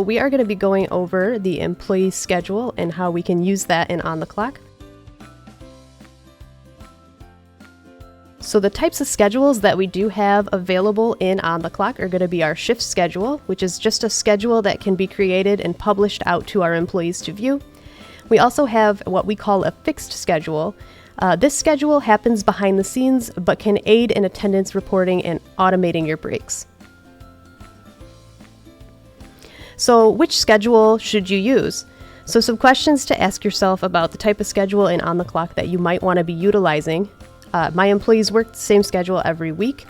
we are going to be going over the employee schedule and how we can use that in OnTheClock. So the types of schedules that we do have available in OnTheClock are going to be our shift schedule, which is just a schedule that can be created and published out to our employees to view. We also have what we call a fixed schedule. This schedule happens behind the scenes, but can aid in attendance reporting and automating your breaks. So which schedule should you use? So some questions to ask yourself about the type of schedule in OnTheClock that you might want to be utilizing. My employees work the same schedule every week.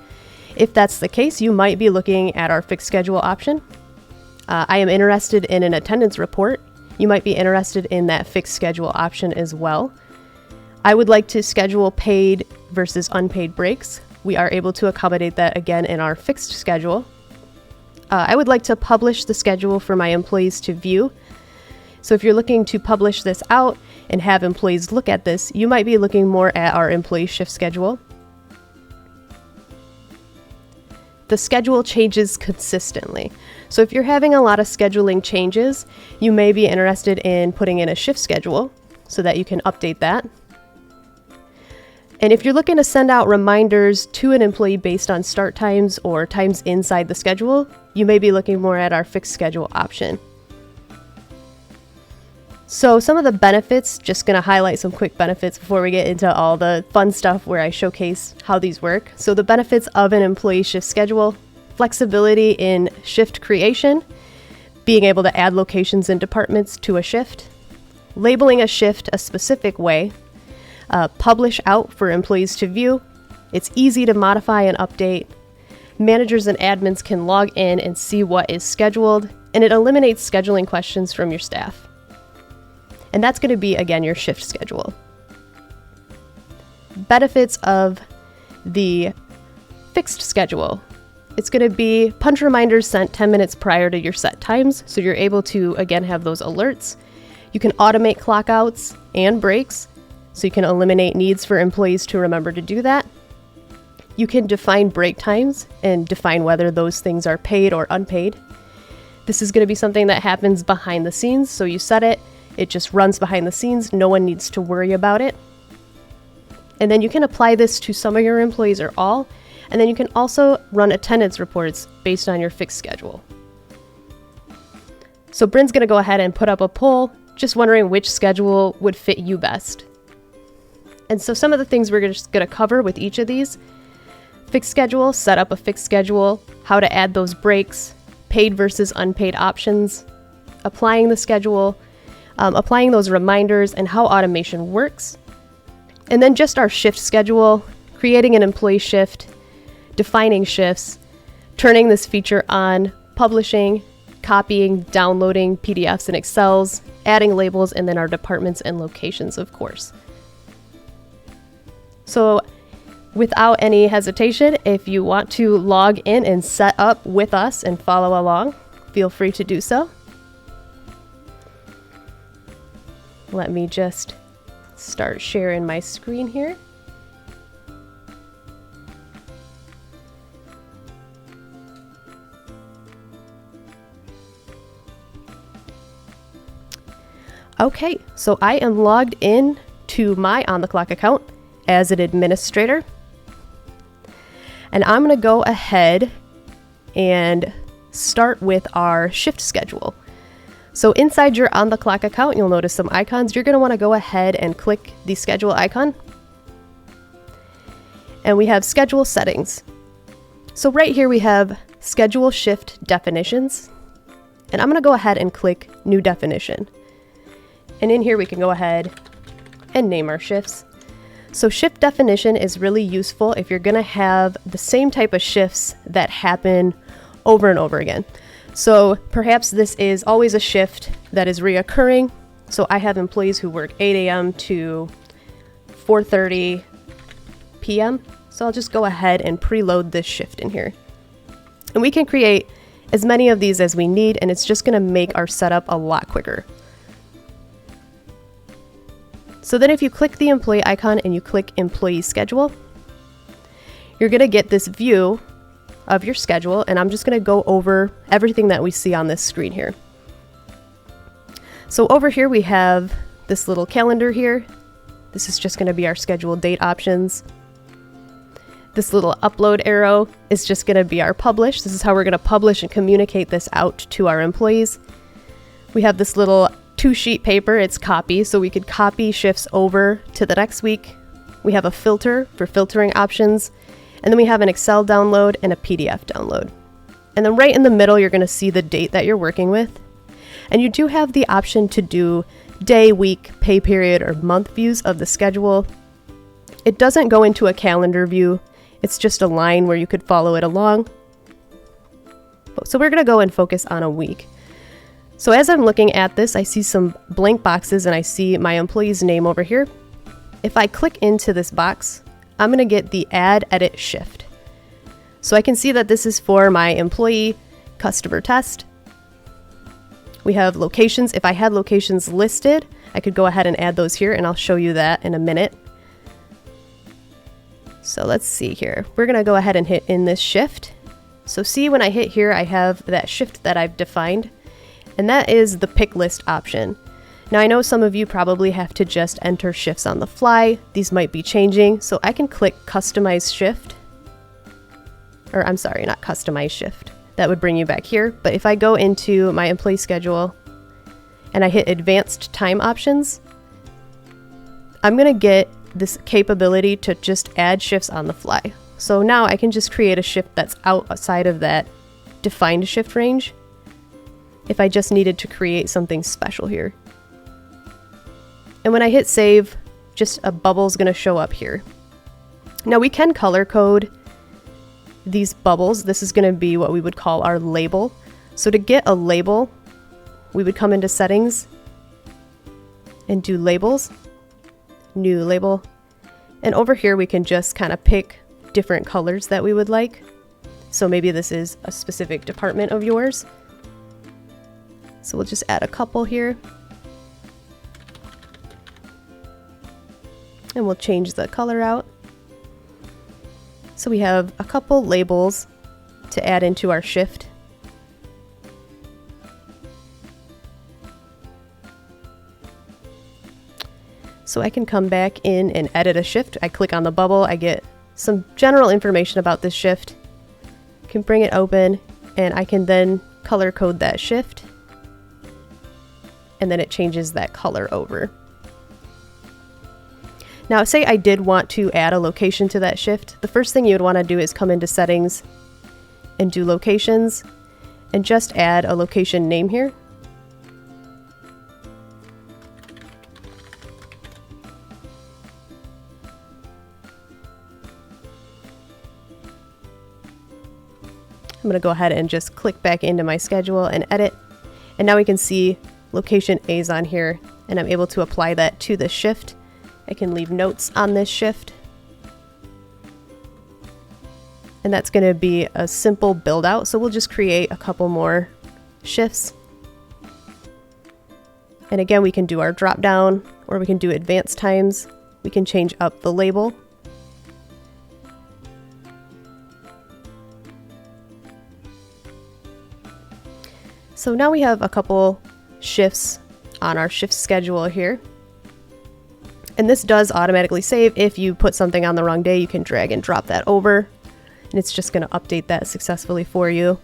If that's the case, you might be looking at our fixed schedule option. I am interested in an attendance report. You might be interested in that fixed schedule option as well. I would like to schedule paid versus unpaid breaks. We are able to accommodate that again in our fixed schedule. I would like to publish the schedule for my employees to view. So if you're looking to publish this out and have employees look at this, you might be looking more at our employee shift schedule. The schedule changes consistently. So if you're having a lot of scheduling changes, you may be interested in putting in a shift schedule so that you can update that. And if you're looking to send out reminders to an employee based on start times or times inside the schedule, you may be looking more at our fixed schedule option. So some of the benefits, just going to highlight some quick benefits before we get into all the fun stuff where I showcase how these work. So the benefits of an employee shift schedule: flexibility in shift creation, being able to add locations and departments to a shift, labeling a shift a specific way, publish out for employees to view. It's easy to modify and update. Managers and admins can log in and see what is scheduled, and it eliminates scheduling questions from your staff. And that's going to be, again, your shift schedule. Benefits of the fixed schedule: it's going to be punch reminders sent 10 minutes prior to your set times, so you're able to, again, have those alerts. You can automate clockouts and breaks, so you can eliminate needs for employees to remember to do that. You can define break times and define whether those things are paid or unpaid. This is going to be something that happens behind the scenes, so you set it, it just runs behind the scenes, no one needs to worry about it. And then you can apply this to some of your employees or all, and then you can also run attendance reports based on your fixed schedule. So Bryn's going to go ahead and put up a poll, just wondering which schedule would fit you best. And so some of the things we're just going to cover with each of these: fixed schedule, set up a fixed schedule, how to add those breaks, paid versus unpaid options, applying the schedule, applying those reminders, and how automation works. And then just our shift schedule, creating an employee shift, defining shifts, turning this feature on, publishing, copying, downloading PDFs and Excels, adding labels, and then our departments and locations, of course. So without any hesitation, if you want to log in and set up with us and follow along, feel free to do so. Let me just start sharing my screen here. Okay, so I am logged in to my OnTheClock account as an administrator. And I'm going to go ahead and start with our shift schedule. So inside your OnTheClock account, you'll notice some icons. You're going to want to go ahead and click the schedule icon. And we have schedule settings. So right here we have schedule shift definitions. And I'm going to go ahead and click new definition. And in here we can go ahead and name our shifts. So shift definition is really useful if you're going to have the same type of shifts that happen over and over again. So perhaps this is always a shift that is reoccurring. So I have employees who work 8 a.m. to 4:30 p.m. So I'll just go ahead and preload this shift in here. And we can create as many of these as we need, and it's just going to make our setup a lot quicker. So then if you click the employee icon and you click employee schedule, you're going to get this view of your schedule, and I'm just going to go over everything that we see on this screen here. So over here we have this little calendar here. This is just going to be our schedule date options. This little upload arrow is just going to be our publish. This is how we're going to publish and communicate this out to our employees. We have this little 2-sheet paper, it's copy, so we could copy shifts over to the next week. We have a filter for filtering options, and then we have an Excel download and a PDF download. And then right in the middle, you're going to see the date that you're working with. And you do have the option to do day, week, pay period, or month views of the schedule. It doesn't go into a calendar view. It's just a line where you could follow it along. So we're going to go and focus on a week. So as I'm looking at this, I see some blank boxes and I see my employee's name over here. If I click into this box, I'm going to get the Add Edit Shift. So I can see that this is for my employee customer test. We have locations. If I had locations listed, I could go ahead and add those here, and I'll show you that in a minute. So let's see here. We're going to go ahead and hit in this shift. So see, when I hit here, I have that shift that I've defined, and that is the pick list option. Now I know some of you probably have to just enter shifts on the fly. These might be changing, so I can click customize shift. Or I'm sorry, not customize shift. That would bring you back here. But if I go into my employee schedule and I hit advanced time options, I'm going to get this capability to just add shifts on the fly. So now I can just create a shift that's outside of that defined shift range if I just needed to create something special here. And when I hit save, just a bubble is going to show up here. Now we can color code these bubbles. This is going to be what we would call our label. So to get a label, we would come into settings and do labels, new label. And over here we can just kind of pick different colors that we would like. So maybe this is a specific department of yours. So we'll just add a couple here. And we'll change the color out. So we have a couple labels to add into our shift. So I can come back in and edit a shift. I click on the bubble, I get some general information about this shift. Can bring it open, and I can then color code that shift. And then it changes that color over. Now, say I did want to add a location to that shift. The first thing you would want to do is come into settings and do locations and just add a location name here. I'm going to go ahead and just click back into my schedule and edit. And now we can see location A is on here, and I'm able to apply that to the shift. I can leave notes on this shift. And that's going to be a simple build out. So we'll just create a couple more shifts. And again, we can do our drop down, or we can do advanced times. We can change up the label. So now we have a couple shifts on our shift schedule here. And this does automatically save. If you put something on the wrong day, you can drag and drop that over, and it's just going to update that successfully for you.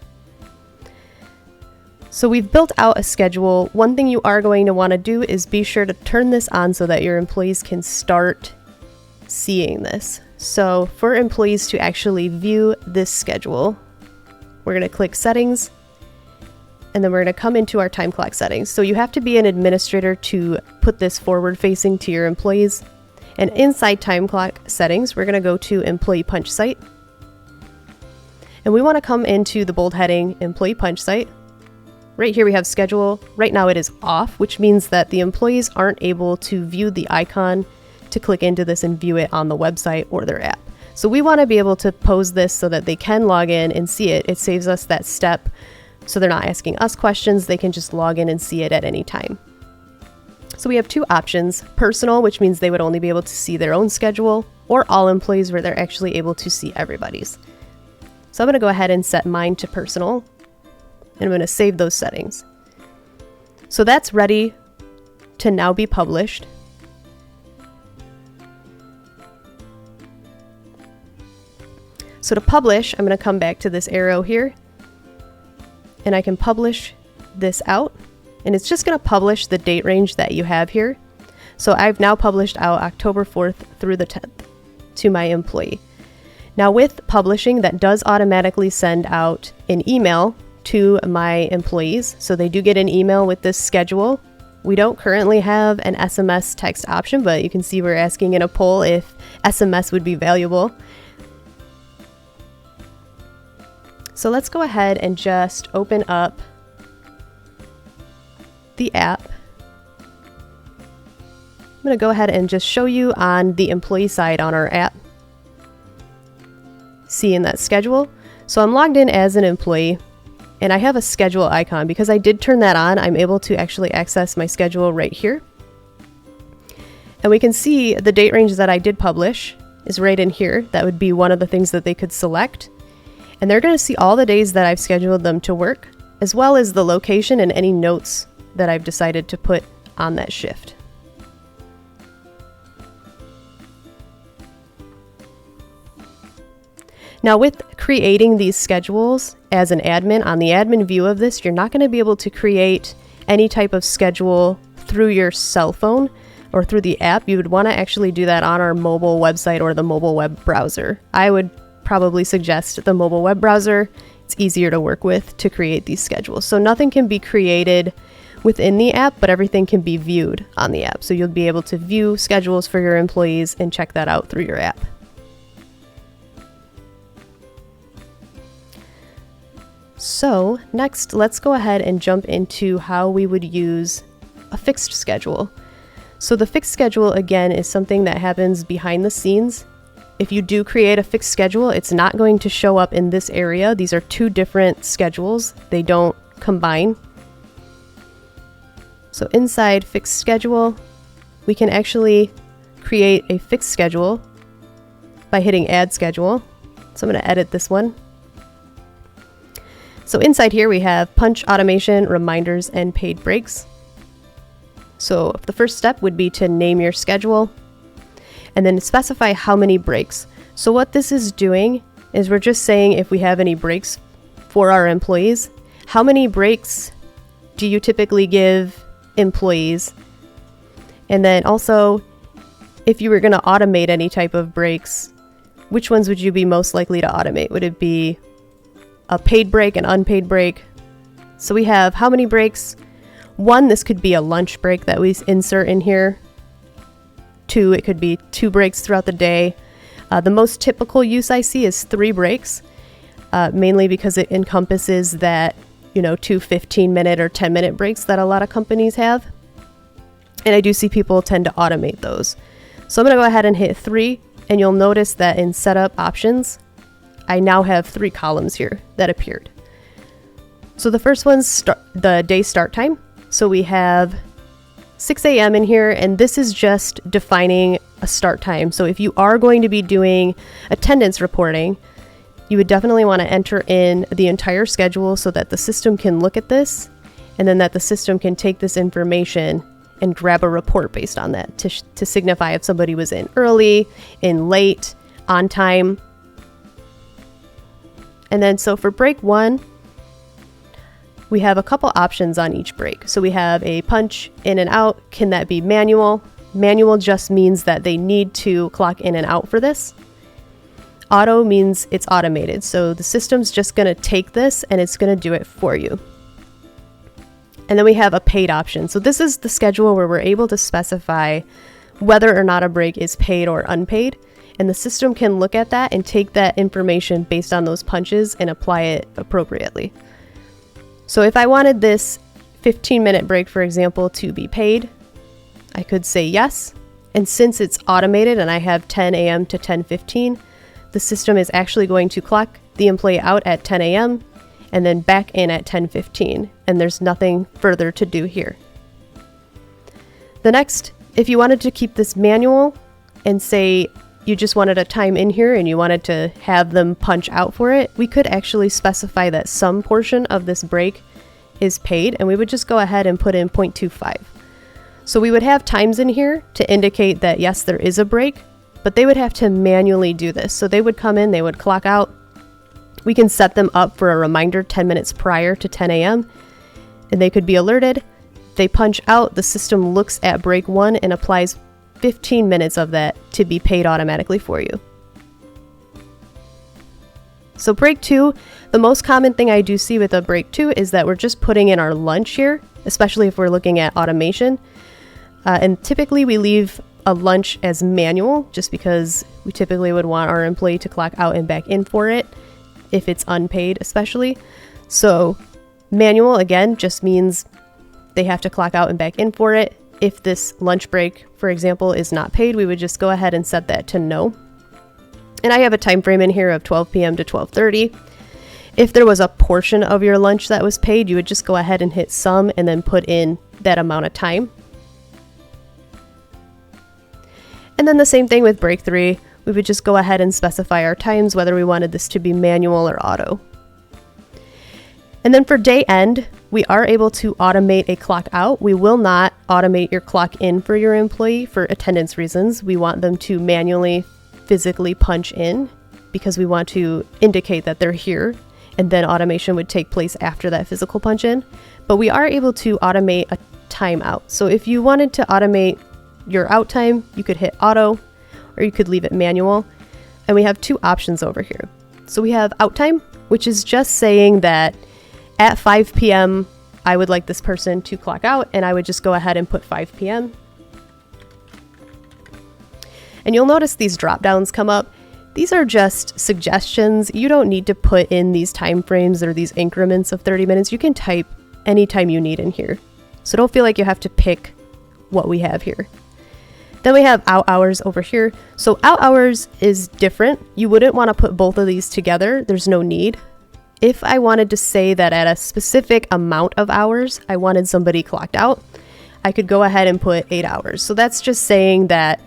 So we've built out a schedule. One thing you are going to want to do is be sure to turn this on so that your employees can start seeing this. So for employees to actually view this schedule, we're going to click settings, and then we're going to come into our time clock settings. So you have to be an administrator to put this forward facing to your employees. And inside time clock settings, we're going to go to employee punch site. And we want to come into the bold heading employee punch site. Right here we have schedule. Right now it is off, which means that the employees aren't able to view the icon to click into this and view it on the website or their app. So we want to be able to pose this so that they can log in and see it. It saves us that step. So they're not asking us questions, they can just log in and see it at any time. So we have two options: personal, which means they would only be able to see their own schedule, or all employees, where they're actually able to see everybody's. So I'm going to go ahead and set mine to personal, and I'm going to save those settings. So that's ready to now be published. So to publish, I'm going to come back to this arrow here, and I can publish this out, and it's just going to publish the date range that you have here. So I've now published out October 4th through the 10th to my employee. Now with publishing, that does automatically send out an email to my employees. So they do get an email with this schedule. We don't currently have an SMS text option, but you can see we're asking in a poll if SMS would be valuable. So let's go ahead and just open up the app. I'm going to go ahead and just show you on the employee side on our app. See in that schedule. So I'm logged in as an employee, and I have a schedule icon. Because I did turn that on, I'm able to actually access my schedule right here. And we can see the date range that I did publish is right in here. That would be one of the things that they could select. And they're going to see all the days that I've scheduled them to work, as well as the location and any notes that I've decided to put on that shift. Now with creating these schedules as an admin, on the admin view of this, you're not going to be able to create any type of schedule through your cell phone or through the app. You would want to actually do that on our mobile website or the mobile web browser. I would probably suggest the mobile web browser. It's easier to work with to create these schedules. So nothing can be created within the app, but everything can be viewed on the app. So you'll be able to view schedules for your employees and check that out through your app. So next, let's go ahead and jump into how we would use a fixed schedule. So the fixed schedule, again, is something that happens behind the scenes. If you do create a fixed schedule, it's not going to show up in this area. These are two different schedules. They don't combine. So inside fixed schedule, we can actually create a fixed schedule by hitting add schedule. So I'm going to edit this one. So inside here we have punch, automation, reminders, and paid breaks. So the first step would be to name your schedule and then specify how many breaks. So what this is doing is we're just saying if we have any breaks for our employees, how many breaks do you typically give employees? And then also, if you were going to automate any type of breaks, which ones would you be most likely to automate? Would it be a paid break, an unpaid break? So we have how many breaks. One, this could be a lunch break that we insert in here. Two, it could be 2 breaks throughout the day. The most typical use I see is 3 breaks, mainly because it encompasses that, 2 15-minute or 10-minute breaks that a lot of companies have. And I do see people tend to automate those. So I'm going to go ahead and hit 3, and you'll notice that in setup options, I now have 3 columns here that appeared. So the first one's the day start time. So we have 6 a.m. in here, and this is just defining a start time. So if you are going to be doing attendance reporting, you would definitely want to enter in the entire schedule so that the system can look at this, and then that the system can take this information and grab a report based on that to signify if somebody was in early, in late, on time. And then so for break 1, we have a couple options on each break. So we have a punch in and out. Can that be manual? Manual just means that they need to clock in and out for this. Auto means it's automated. So the system's just going to take this and it's going to do it for you. And then we have a paid option. So this is the schedule where we're able to specify whether or not a break is paid or unpaid. And the system can look at that and take that information based on those punches and apply it appropriately. So if I wanted this 15-minute break, for example, to be paid, I could say yes. And since it's automated and I have 10 a.m. to 10:15, the system is actually going to clock the employee out at 10 a.m. and then back in at 10:15. And there's nothing further to do here. The next, if you wanted to keep this manual and say you just wanted a time in here and you wanted to have them punch out for it, we could actually specify that some portion of this break is paid, and we would just go ahead and put in 0.25. So we would have times in here to indicate that yes, there is a break, but they would have to manually do this. So they would come in, they would clock out. We can set them up for a reminder 10 minutes prior to 10 a.m. and they could be alerted. They punch out, the system looks at break 1 and applies 15 minutes of that to be paid automatically for you. So break 2, the most common thing I do see with a break 2 is that we're just putting in our lunch here, especially if we're looking at automation. And typically we leave a lunch as manual just because we typically would want our employee to clock out and back in for it if it's unpaid especially. So manual again just means they have to clock out and back in for it. If this lunch break, for example, is not paid, we would just go ahead and set that to no. And I have a time frame in here of 12 p.m. to 12:30. If there was a portion of your lunch that was paid, you would just go ahead and hit sum and then put in that amount of time. And then the same thing with break 3. We would just go ahead and specify our times, whether we wanted this to be manual or auto. And then for day end, we are able to automate a clock out. We will not automate your clock in for your employee for attendance reasons. We want them to manually, physically punch in because we want to indicate that they're here, and then automation would take place after that physical punch in. But we are able to automate a timeout. So if you wanted to automate your out time, you could hit auto or you could leave it manual. And we have 2 options over here. So we have out time, which is just saying that at 5 p.m. I would like this person to clock out, and I would just go ahead and put 5 p.m. And you'll notice these drop downs come up. These are just suggestions. You don't need to put in these time frames or these increments of 30 minutes. You can type any time you need in here. So don't feel like you have to pick what we have here. Then we have out hours over here. So out hours is different. You wouldn't want to put both of these together. There's no need. If I wanted to say that at a specific amount of hours, I wanted somebody clocked out, I could go ahead and put 8 hours. So that's just saying that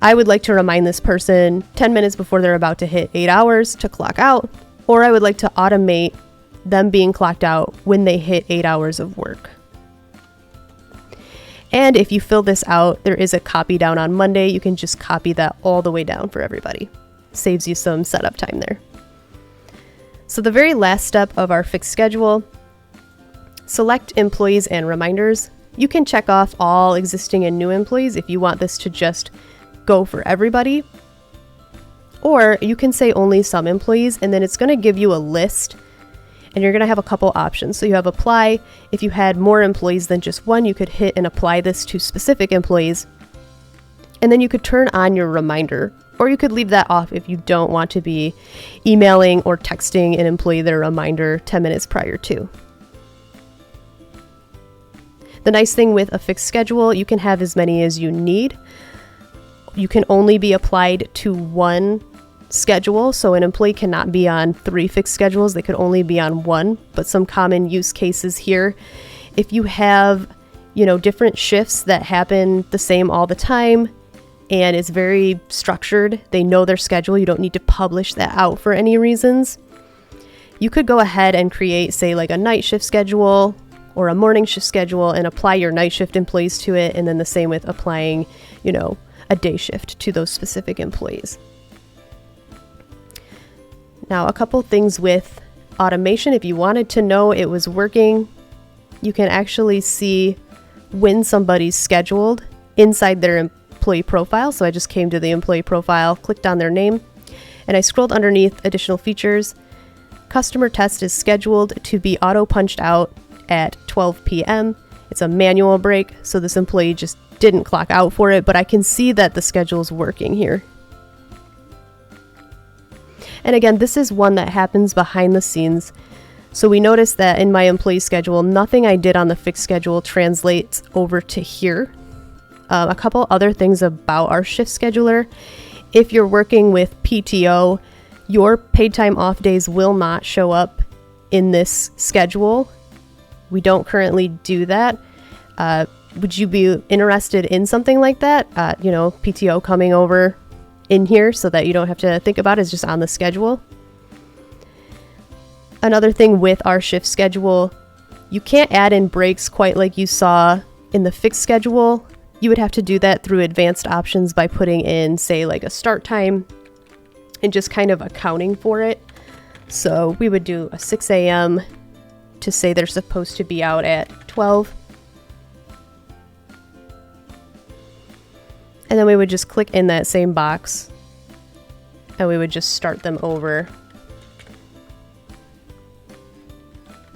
I would like to remind this person 10 minutes before they're about to hit 8 hours to clock out, or I would like to automate them being clocked out when they hit 8 hours of work. And if you fill this out, there is a copy down on Monday. You can just copy that all the way down for everybody. Saves you some setup time there. So the very last step of our fixed schedule, select employees and reminders. You can check off all existing and new employees if you want this to just go for everybody, or you can say only some employees, and then it's going to give you a list and you're going to have a couple options. So you have apply. If you had more employees than just one, you could hit and apply this to specific employees, and then you could turn on your reminder, or you could leave that off if you don't want to be emailing or texting an employee their reminder 10 minutes prior to. The nice thing with a fixed schedule, you can have as many as you need. You can only be applied to one schedule, so an employee cannot be on 3 fixed schedules. They could only be on one. But some common use cases here, if you have, different shifts that happen the same all the time and it's very structured, they know their schedule, you don't need to publish that out for any reasons, you could go ahead and create, say, like a night shift schedule or a morning shift schedule and apply your night shift employees to it, and then the same with applying, a day shift to those specific employees. Now, a couple things with automation. If you wanted to know it was working, you can actually see when somebody's scheduled inside their employee profile. So I just came to the employee profile, clicked on their name, and I scrolled underneath additional features. Customer test is scheduled to be auto punched out at 12 p.m. It's a manual break, so this employee just didn't clock out for it, but I can see that the schedule is working here. And again, this is one that happens behind the scenes. So we notice that in my employee schedule, nothing I did on the fixed schedule translates over to here. A couple other things about our shift scheduler. If you're working with PTO, your paid time off days will not show up in this schedule. We don't currently do that. Would you be interested in something like that? PTO coming over in here so that you don't have to think about it, is just on the schedule. Another thing with our shift schedule, you can't add in breaks quite like you saw in the fixed schedule, you would have to do that through advanced options by putting in, say, like a start time and just kind of accounting for it. So we would do a 6 a.m. to say they're supposed to be out at 12. And then we would just click in that same box and we would just start them over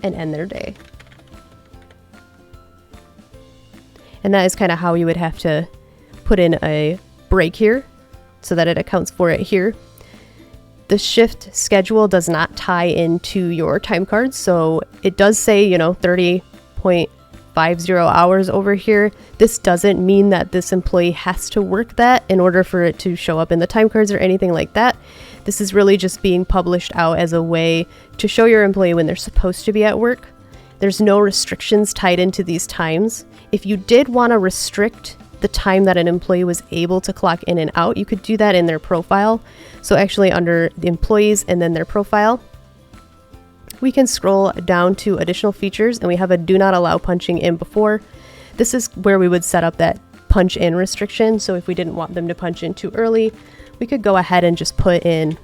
and end their day. And that is kind of how you would have to put in a break here so that it accounts for it here. The shift schedule does not tie into your time cards, so it does say, 30.50 hours over here. This doesn't mean that this employee has to work that in order for it to show up in the time cards or anything like that. This is really just being published out as a way to show your employee when they're supposed to be at work. There's no restrictions tied into these times. If you did want to restrict the time that an employee was able to clock in and out, you could do that in their profile. So actually under the employees and then their profile, we can scroll down to additional features and we have a do not allow punching in before. This is where we would set up that punch in restriction. So if we didn't want them to punch in too early, we could go ahead and just put in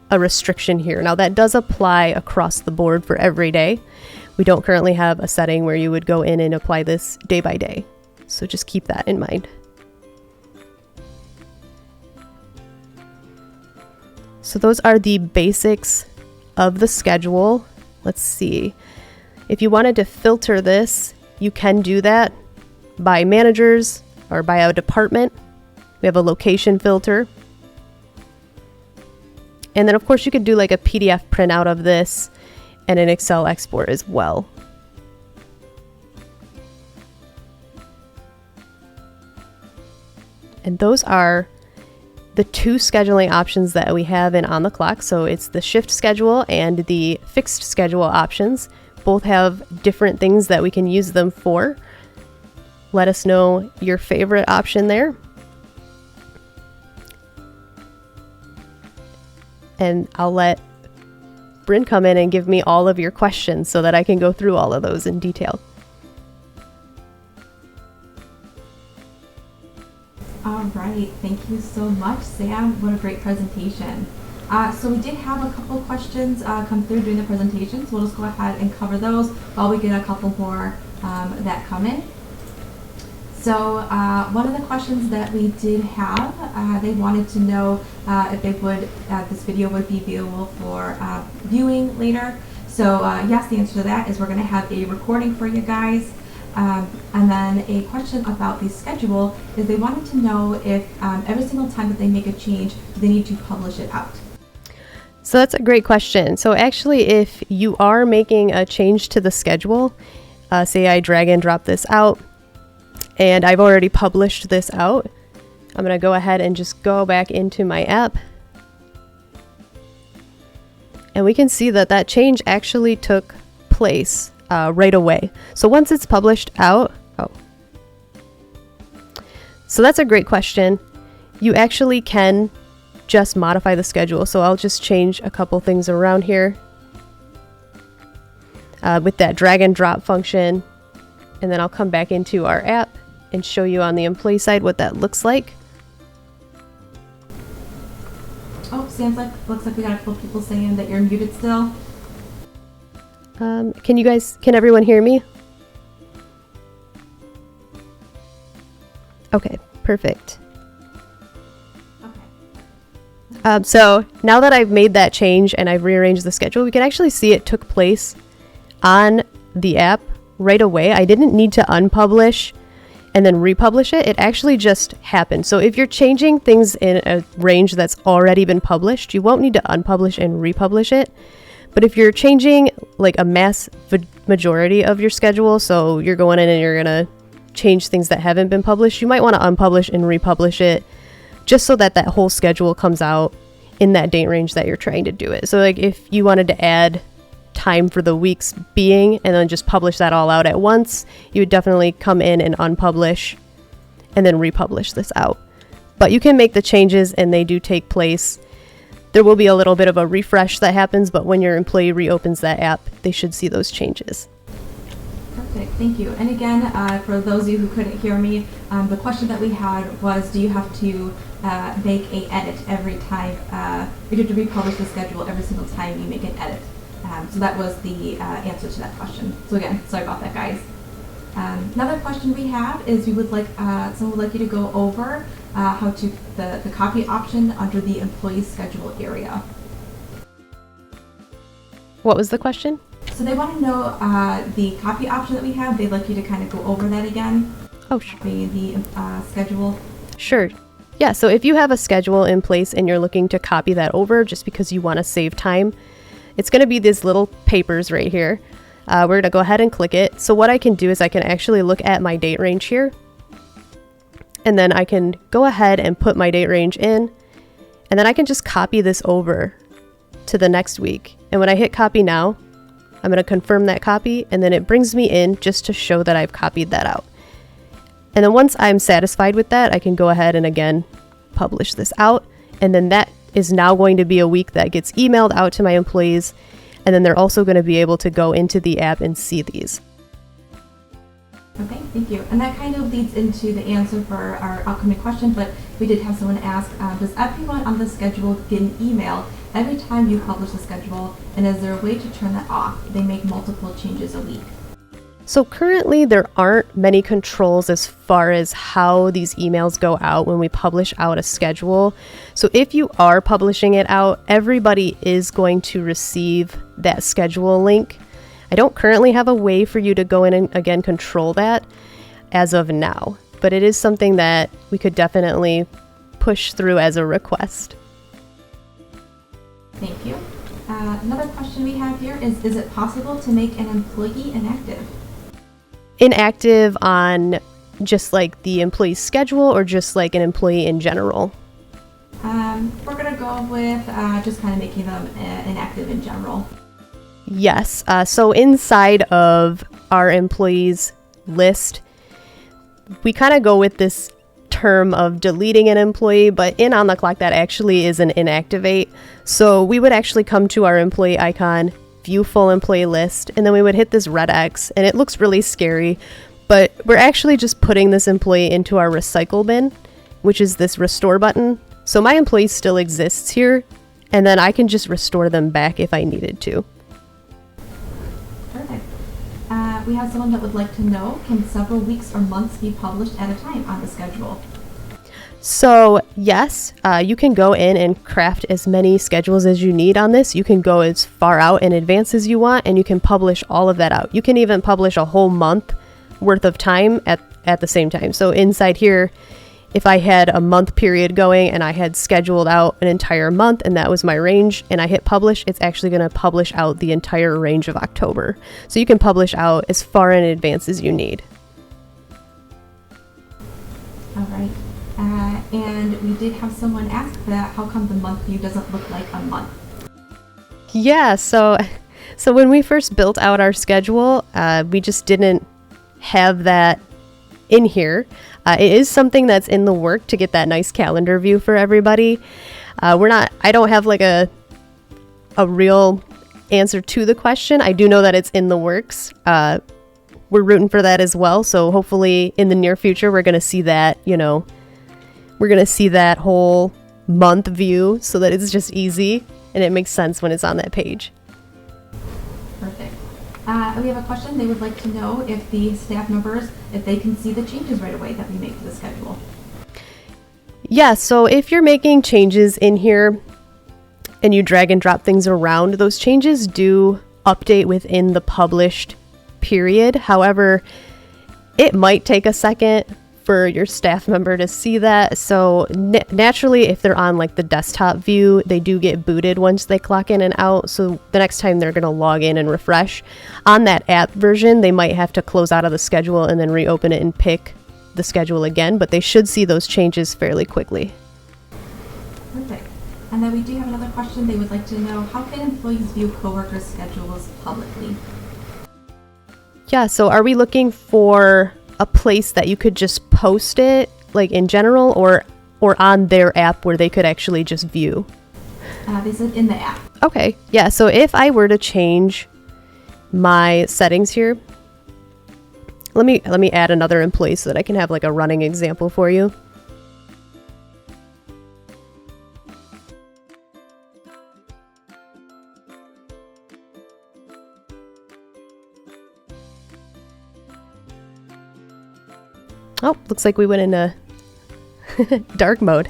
a restriction here. Now that does apply across the board for every day. We don't currently have a setting where you would go in and apply this day by day. So just keep that in mind. So those are the basics of the schedule. Let's see. If you wanted to filter this, you can do that by managers or by a department. We have a location filter. And then of course you could do like a PDF printout of this and an Excel export as well. And those are the two scheduling options that we have in On the Clock. So it's the shift schedule and the fixed schedule options. Both have different things that we can use them for. Let us know your favorite option there. And I'll let Bryn come in and give me all of your questions so that I can go through all of those in detail. All right, thank you so much, Sam. What a great presentation. So we did have a couple of questions come through during the presentation, so we'll just go ahead and cover those while we get a couple more that come in. So one of the questions that we did have, they wanted to know if they would, this video would be available for viewing later. So yes, the answer to that is we're going to have a recording for you guys. And then a question about the schedule is they wanted to know if every single time that they make a change, they need to publish it out. So that's a great question. So actually, if you are making a change to the schedule, say I drag and drop this out, and I've already published this out, I'm going to go ahead and just go back into my app. And we can see that that change actually took place right away. So once it's published out, so that's a great question. You actually can just modify the schedule. So I'll just change a couple things around here with that drag and drop function. And then I'll come back into our app and show you on the employee side what that looks like. Oh, looks like we got a couple people saying that you're muted still. Can everyone hear me? Okay, perfect. Okay. So now that I've made that change and I've rearranged the schedule, we can actually see it took place on the app right away. I didn't need to unpublish and then republish it. It actually just happened. So if you're changing things in a range that's already been published, you won't need to unpublish and republish it. But if you're changing like a mass majority of your schedule, so you're going in and you're going to change things that haven't been published, you might want to unpublish and republish it just so that that whole schedule comes out in that date range that you're trying to do it. So like if you wanted to add time for the weeks being and then just publish that all out at once, you would definitely come in and unpublish and then republish this out. But you can make the changes and they do take place. There will be a little bit of a refresh that happens, but when your employee reopens that app, they should see those changes. Perfect. Perfect, thank you. And again, for those of you who couldn't hear me, the question that we had was, do you have to make a edit every time, you have to republish the schedule every single time you make an edit? So that was the answer to that question. So again, sorry about that, guys. Another question we have is we would like someone would like you to go over how to the copy option under the employee schedule area. What was the question? So they want to know the copy option that we have. They'd like you to kind of go over that again. Oh, sure. The schedule. Sure. Yeah, so if you have a schedule in place and you're looking to copy that over just because you want to save time, it's going to be these little papers right here. We're going to go ahead and click it. So what I can do is I can actually look at my date range here. And then I can go ahead and put my date range in. And then I can just copy this over to the next week. And when I hit copy now, I'm going to confirm that copy. And then it brings me in just to show that I've copied that out. And then once I'm satisfied with that, I can go ahead and again publish this out. And then that is now going to be a week that gets emailed out to my employees. And then they're also going to be able to go into the app and see these. Okay, thank you. And that kind of leads into the answer for our upcoming question, but we did have someone ask, does everyone on the schedule get an email every time you publish the schedule? And is there a way to turn that off? They make multiple changes a week. So currently there aren't many controls as far as how these emails go out when we publish out a schedule. So if you are publishing it out, everybody is going to receive that schedule link. I don't currently have a way for you to go in and again control that as of now, but it is something that we could definitely push through as a request. Thank you. Another question we have here is it possible to make an employee inactive? Inactive on just like the employee's schedule or just like an employee in general? We're going to go with just kind of making them inactive in general. Yes. So inside of our employees list, we kind of go with this term of deleting an employee, but in OnTheClock that actually is an inactivate. So we would actually come to our employee icon, view full employee list, and then we would hit this red X, and it looks really scary, but we're actually just putting this employee into our recycle bin, which is this restore button. So my employee still exists here, and then I can just restore them back if I needed to. Perfect. We have someone that would like to know, can several weeks or months be published at a time on the schedule? So yes, you can go in and craft as many schedules as you need on this. You can go as far out in advance as you want, and you can publish all of that out. You can even publish a whole month worth of time at the same time. So inside here, if I had a month period going and I had scheduled out an entire month and that was my range and I hit publish, it's actually going to publish out the entire range of October. So you can publish out as far in advance as you need. All right. And we did have someone ask that, how come the month view doesn't look like a month? Yeah, so when we first built out our schedule, we just didn't have that in here. It is something that's in the work to get that nice calendar view for everybody. I don't have like a real answer to the question. I do know that it's in the works. We're rooting for that as well. So hopefully in the near future, we're going to see that, we're going to see that whole month view so that it's just easy and it makes sense when it's on that page. Perfect. We have a question. They would like to know if the staff members, if they can see the changes right away that we make to the schedule. Yeah, so if you're making changes in here and you drag and drop things around, those changes do update within the published period. However, it might take a second for your staff member to see that. So naturally, if they're on like the desktop view, they do get booted once they clock in and out. So the next time they're going to log in and refresh. On that app version, they might have to close out of the schedule and then reopen it and pick the schedule again, but they should see those changes fairly quickly. Perfect. And then we do have another question. They would like to know, how can employees view coworkers' schedules publicly? Yeah, so are we looking for a place that you could just post it, like in general, or on their app where they could actually just view? They said in the app. Okay, yeah, so if I were to change my settings here, Let me add another employee so that I can have like a running example for you. Oh, looks like we went into dark mode.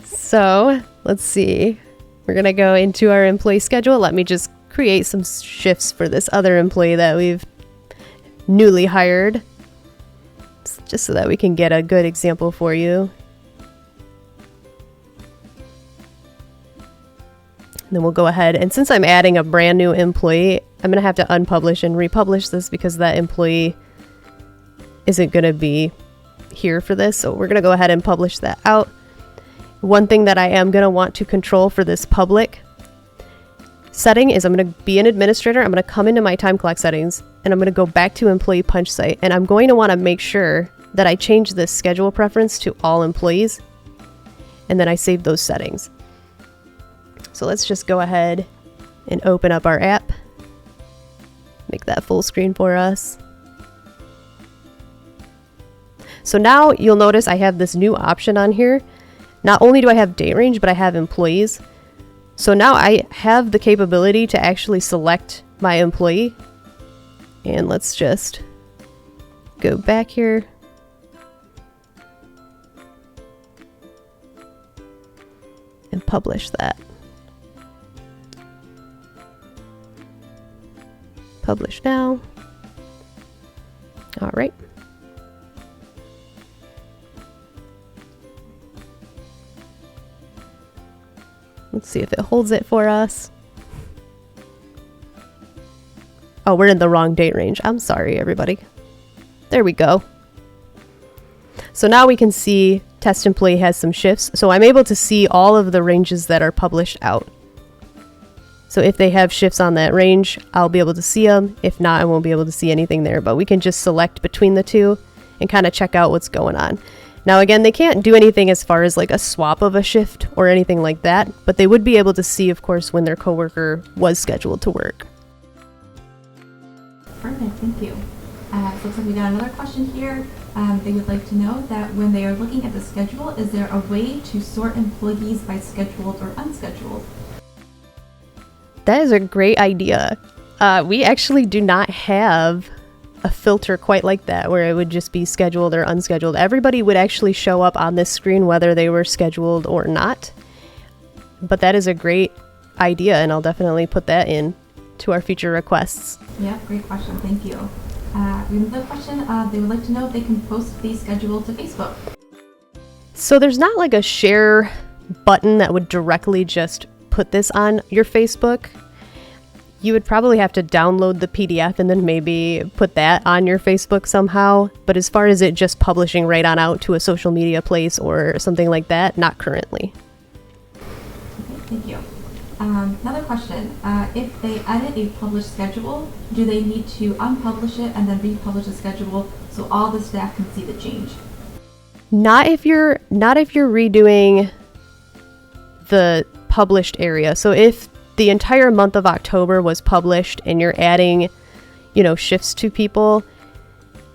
So, let's see. We're going to go into our employee schedule. Let me just create some shifts for this other employee that we've newly hired, just so that we can get a good example for you. And then we'll go ahead, and since I'm adding a brand new employee, I'm going to have to unpublish and republish this because that employee isn't going to be here for this. So we're going to go ahead and publish that out. One thing that I am going to want to control for this public setting is I'm going to be an administrator. I'm going to come into my time clock settings and I'm going to go back to employee punch site, and I'm going to want to make sure that I change this schedule preference to all employees, and then I save those settings. So let's just go ahead and open up our app, make that full screen for us. So now you'll notice I have this new option on here. Not only do I have date range, but I have employees. So now I have the capability to actually select my employee. And let's just go back here. And publish that. Publish now. All right. Let's see if it holds it for us. Oh, we're in the wrong date range. I'm sorry, everybody. There we go. So now we can see test employee has some shifts. So I'm able to see all of the ranges that are published out. So if they have shifts on that range, I'll be able to see them. If not, I won't be able to see anything there, but we can just select between the two and kind of check out what's going on. Now again, they can't do anything as far as like a swap of a shift or anything like that, but they would be able to see, of course, when their coworker was scheduled to work. Perfect, thank you. So looks like we got another question here. They would like to know that when they are looking at the schedule, is there a way to sort employees by scheduled or unscheduled? That is a great idea. We actually do not have a filter quite like that where it would just be scheduled or unscheduled. Everybody would actually show up on this screen whether they were scheduled or not. But that is a great idea, and I'll definitely put that in to our future requests. Yeah, great question. Thank you. We have another question. They would like to know if they can post the schedule to Facebook. So there's not like a share button that would directly just put this on your Facebook. You would probably have to download the PDF and then maybe put that on your Facebook somehow. But as far as it just publishing right on out to a social media place or something like that, not currently. Okay, thank you. Another question. If they edit a published schedule, do they need to unpublish it and then republish the schedule so all the staff can see the change? Not if you're redoing the published area. So if the entire month of October was published and you're adding, shifts to people,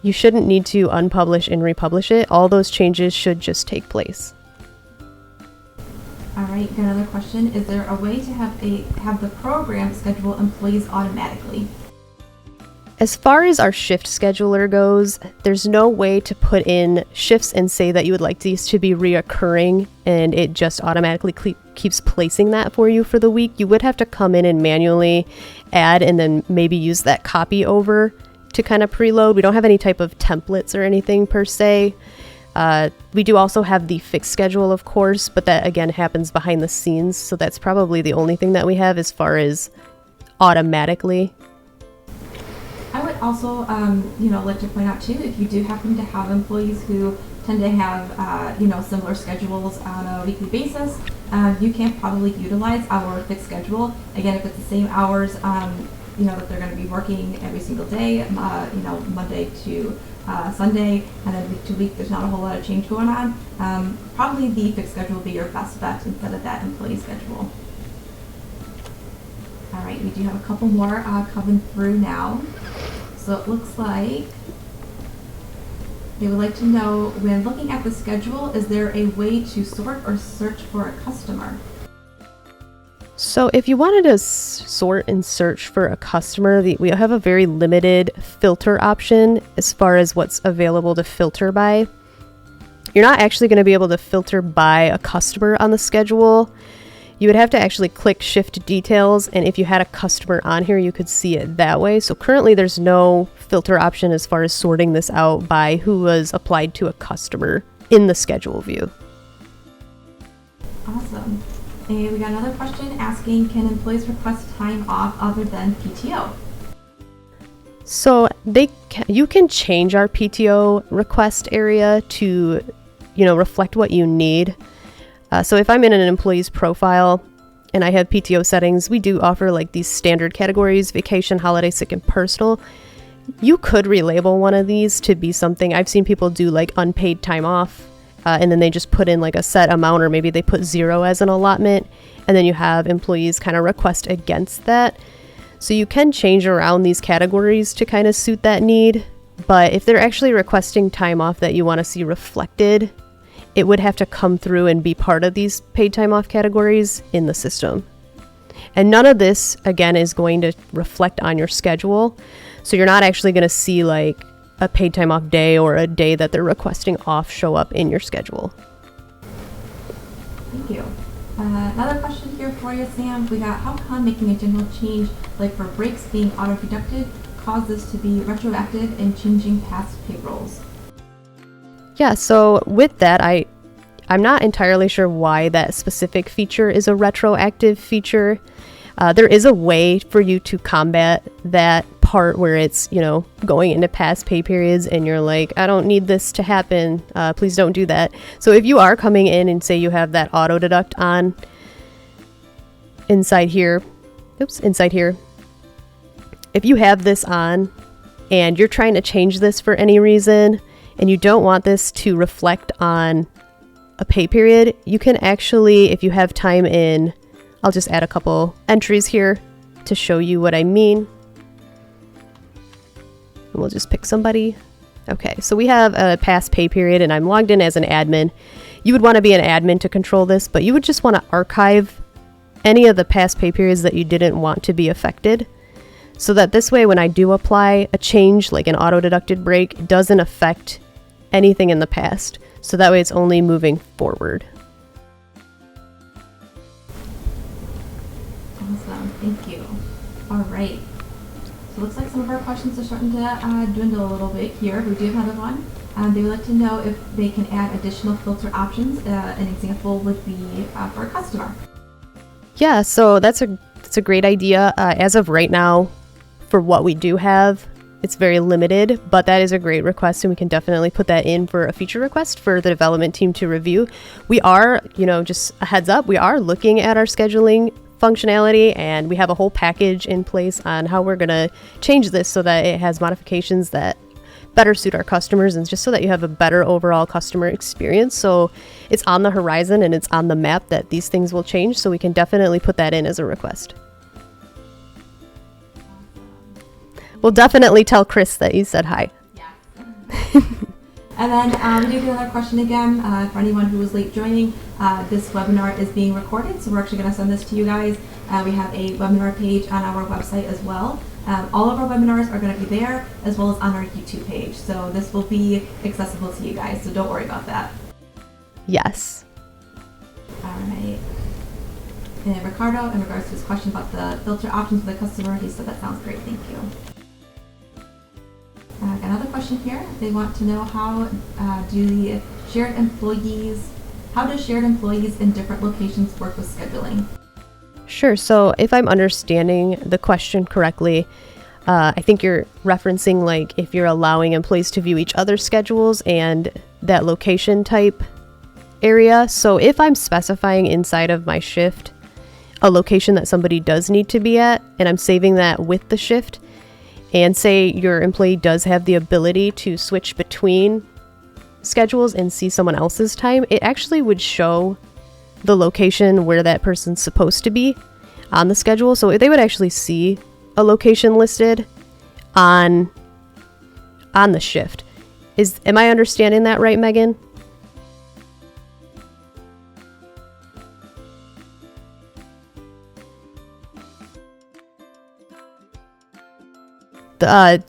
you shouldn't need to unpublish and republish it. All those changes should just take place. All right, got another question. Is there a way to have the program schedule employees automatically? As far as our shift scheduler goes, there's no way to put in shifts and say that you would like these to be reoccurring and it just automatically keeps placing that for you for the week. You would have to come in and manually add and then maybe use that copy over to kind of preload. We don't have any type of templates or anything per se. We do also have the fixed schedule, of course, but that again happens behind the scenes. So that's probably the only thing that we have as far as automatically. I would also, like to point out too, if you do happen to have employees who tend to have, similar schedules on a weekly basis, you can probably utilize our fixed schedule. Again, if it's the same hours, that they're going to be working every single day, Monday to Sunday, and then week to week, there's not a whole lot of change going on. Probably the fixed schedule will be your best bet instead of that employee schedule. All right, we do have a couple more coming through now. So it looks like they would like to know, when looking at the schedule, is there a way to sort or search for a customer? So if you wanted to sort and search for a customer, we have a very limited filter option as far as what's available to filter by. You're not actually going to be able to filter by a customer on the schedule. You would have to actually click Shift Details, and if you had a customer on here, you could see it that way. So currently there's no filter option as far as sorting this out by who was applied to a customer in the schedule view. Awesome. And we got another question asking, can employees request time off other than PTO? So you can change our PTO request area to, reflect what you need. So if I'm in an employee's profile and I have PTO settings, we do offer like these standard categories: vacation, holiday, sick, and personal. You could relabel one of these to be something. I've seen people do like unpaid time off, and then they just put in like a set amount, or maybe they put 0 as an allotment, and then you have employees kind of request against that. So you can change around these categories to kind of suit that need, but if they're actually requesting time off that you want to see reflected, it would have to come through and be part of these paid time off categories in the system. And none of this, again, is going to reflect on your schedule. So you're not actually going to see like a paid time off day or a day that they're requesting off show up in your schedule. Thank you. Another question here for you, Sam. We got, how come making a general change, like for breaks being auto-deducted, caused this to be retroactive and changing past payrolls? Yeah, so with that, I'm not entirely sure why that specific feature is a retroactive feature. There is a way for you to combat that part where it's, going into past pay periods and you're like, I don't need this to happen. Please don't do that. So if you are coming in and say you have that auto deduct on inside here, if you have this on and you're trying to change this for any reason and you don't want this to reflect on a pay period, you can actually, if you have time in, I'll just add a couple entries here to show you what I mean. And we'll just pick somebody. Okay, so we have a past pay period and I'm logged in as an admin. You would want to be an admin to control this, but you would just want to archive any of the past pay periods that you didn't want to be affected, so that this way when I do apply a change like an auto-deducted break, it doesn't affect anything in the past. So that way it's only moving forward. Awesome, thank you. All right. So it looks like some of our questions are starting to dwindle a little bit here. We do have another one. They would like to know if they can add additional filter options. An example would be for a customer. Yeah, so that's a great idea. As of right now, for what we do have, it's very limited, but that is a great request, and we can definitely put that in for a feature request for the development team to review. We are, just a heads up, we are looking at our scheduling functionality, and we have a whole package in place on how we're going to change this so that it has modifications that better suit our customers, and just so that you have a better overall customer experience. So it's on the horizon and it's on the map that these things will change, so we can definitely put that in as a request. We'll definitely tell Chris that you said hi. Yeah. And then we do get another question again for anyone who was late joining. This webinar is being recorded, so we're actually going to send this to you guys. We have a webinar page on our website as well. All of our webinars are going to be there, as well as on our YouTube page. So this will be accessible to you guys, so don't worry about that. Yes. All right. And Ricardo, in regards to his question about the filter options for the customer, he said that sounds great, thank you. Another question here. They want to know how does shared employees in different locations work with scheduling? Sure. So if I'm understanding the question correctly, I think you're referencing like if you're allowing employees to view each other's schedules and that location type area. So if I'm specifying inside of my shift a location that somebody does need to be at, and I'm saving that with the shift, and say your employee does have the ability to switch between schedules and see someone else's time, it actually would show the location where that person's supposed to be on the schedule. So they would actually see a location listed on the shift. Am I understanding that right, Megan?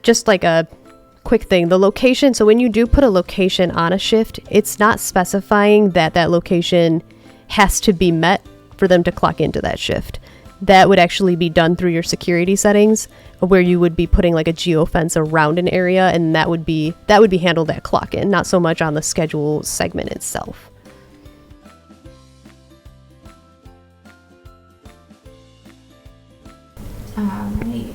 Just like a quick thing, the location, so when you do put a location on a shift, it's not specifying that that location has to be met for them to clock into that shift. That would actually be done through your security settings, where you would be putting like a geofence around an area, and that would be handled at clock in, not so much on the schedule segment itself. Alright,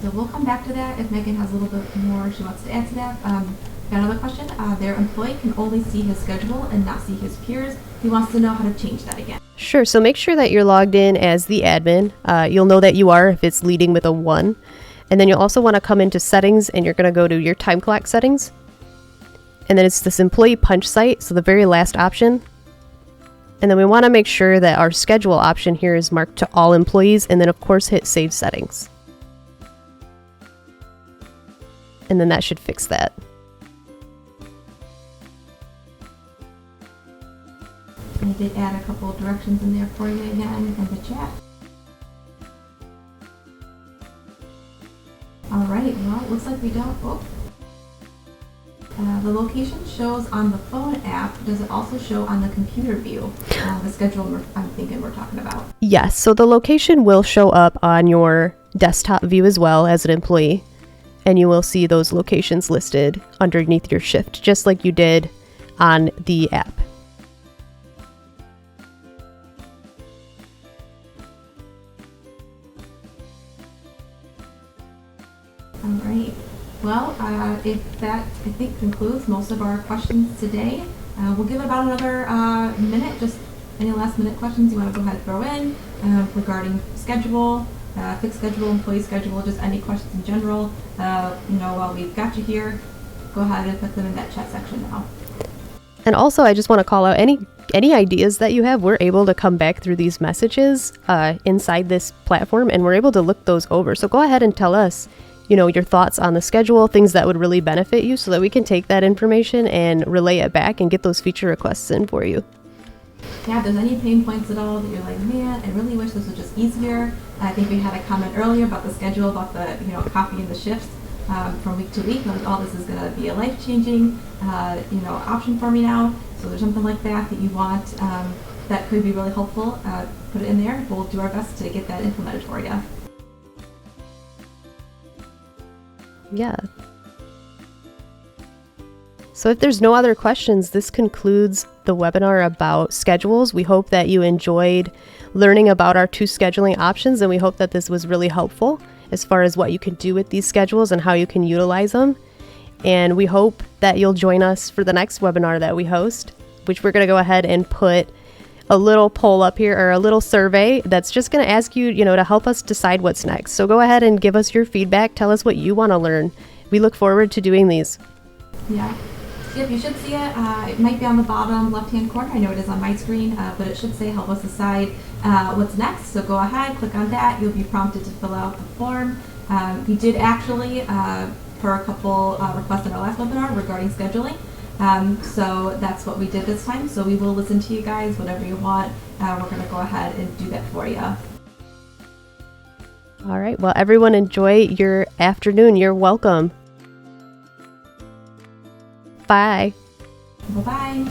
so we'll come back to that if Megan has a little bit more she wants to add to that. Got another question. Their employee can only see his schedule and not see his peers. He wants to know how to change that again. Sure, so make sure that you're logged in as the admin. You'll know that you are if it's leading with a 1. And then you'll also want to come into settings, and you're going to go to your time clock settings. And then it's this employee punch site, so the very last option. And then we want to make sure that our schedule option here is marked to all employees, and then of course hit save settings. And then that should fix that. I did add a couple of directions in there for you again in the chat. Alright, well, it looks like we don't. The location shows on the phone app. Does it also show on the computer view? The schedule I'm thinking we're talking about. Yes, so the location will show up on your desktop view as well as an employee. And you will see those locations listed underneath your shift, just like you did on the app. Alright, well, if that, I think, concludes most of our questions today. We'll give about another minute, just any last minute questions you want to go ahead and throw in regarding schedule, fixed schedule, employee schedule, just any questions in general. While we've got you here, go ahead and put them in that chat section now. And also, I just want to call out any ideas that you have. We're able to come back through these messages inside this platform, and we're able to look those over. So go ahead and tell us, your thoughts on the schedule, things that would really benefit you, so that we can take that information and relay it back and get those feature requests in for you. Yeah, if there's any pain points at all that you're like, man, I really wish this was just easier. I think we had a comment earlier about the schedule, about the copying the shifts from week to week. Like, this is going to be a life-changing option for me now. So there's something like that you want that could be really helpful. Put it in there. We'll do our best to get that implemented for you. Yeah. So if there's no other questions, this concludes the webinar about schedules. We hope that you enjoyed learning about our 2 scheduling options, and we hope that this was really helpful as far as what you can do with these schedules and how you can utilize them. And we hope that you'll join us for the next webinar that we host, which we're going to go ahead and put a little poll up here, or a little survey that's just going to ask you, to help us decide what's next. So go ahead and give us your feedback. Tell us what you want to learn. We look forward to doing these. Yeah. Yep, you should see it. It might be on the bottom left-hand corner. I know it is on my screen, but it should say help us decide what's next. So go ahead, click on that. You'll be prompted to fill out the form. We did actually, per a couple requests in our last webinar regarding scheduling. So that's what we did this time. So we will listen to you guys, whatever you want. We're going to go ahead and do that for you. All right. Well, everyone enjoy your afternoon. You're welcome. Bye. Bye-bye.